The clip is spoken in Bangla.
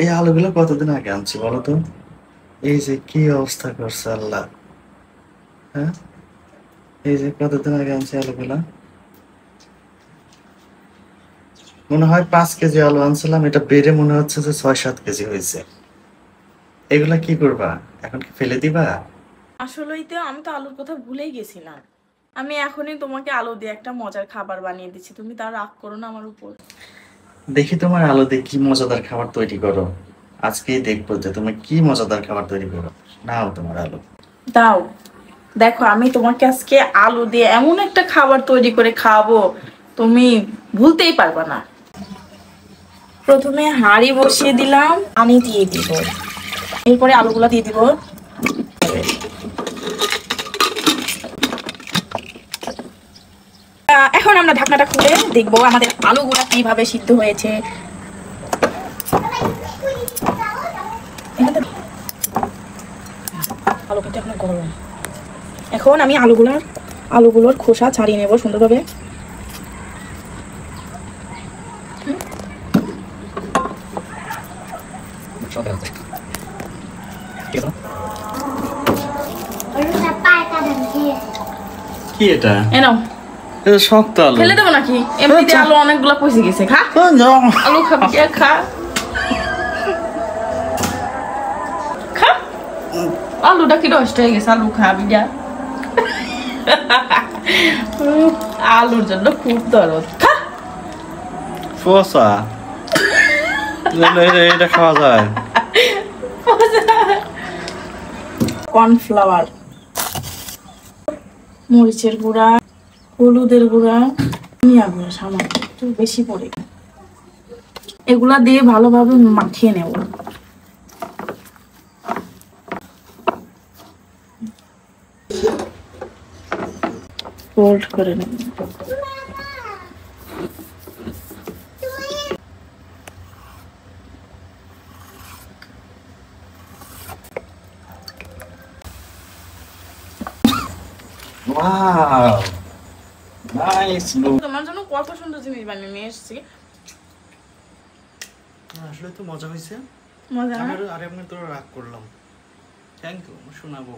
এই আলুগুলো কতদিন আগে আনছি বলো তো? এই যে কি অবস্থা করছে আল্লাহ। হ্যাঁ, এই যে কতদিন আগে আনছি আলুগুলা। মনে হয় 5 কেজি আলু আনছিলাম, এটা বেড়ে মনে হচ্ছে যে 6-7 কেজি হয়েছে। এগুলা কি করবা এখন? কি ফেলে দিবা? আসলেই তো আমি তো আলুর কথা ভুলেই গেছিলাম। আমি এখনই তোমাকে আলু দিয়ে একটা মজার খাবার বানিয়ে দিচ্ছি, তুমি তার রাগ করো না আমার উপর। দেখি তোমার আলু দিয়ে কি মজাদার খাবার তৈরি করো। আজকেই দেখবো যে তুমি কি মজাদার খাবার তৈরি করো। নাও তোমার আলু। দাও, দেখো আমি তোমাকে আজকে আলু দিয়ে এমন একটা খাবার তৈরি করে খাওয়াবো, তুমি ভুলতেই পারবা না। প্রথমে হাঁড়ি বসিয়ে দিলাম, পানি দিয়ে দিব, এরপরে আলুগুলা দিয়ে দিব। এখন আমরা ঢাকনাটা খুলে দেখবো আমাদের আলুগুলা কিভাবে সিদ্ধ হয়েছে। আলু কিন্তু এখন গরম। এখন আমি আলুগুলোর খোসা ছাড়িয়ে নেব সুন্দরভাবে। কি এটা? এ নাও, এটা শক্ত আলু। ফেলে দেবো নাকি? এমনিতে আলু অনেকগুলো পচে গেছে, খা। আলু খাবি? খা খা, আলুটা কি নষ্ট হয়ে গেছে, আলু খাবি যা। আলুর জন্য খুব দরদ, খা। ফসা। এটা খাওয়া যায়? কর্নফ্লাওয়ার, মরিচের গুঁড়া, হলুদের গুঁড়া, ধনিয়া গুঁড়া সামান্য একটু বেশি পড়ে, এগুলা দিয়ে ভালোভাবে মাখিয়ে নেব। ফোল্ড করে নেব। Wow, nice look. তোমার জন্য কত সুন্দর জিনিস বানিয়ে নিয়ে এসেছি। আসলে তো মজা হয়েছে। মজা না? আমি তোর রাগ করলাম। থ্যাংক ইউ, শোনাবো।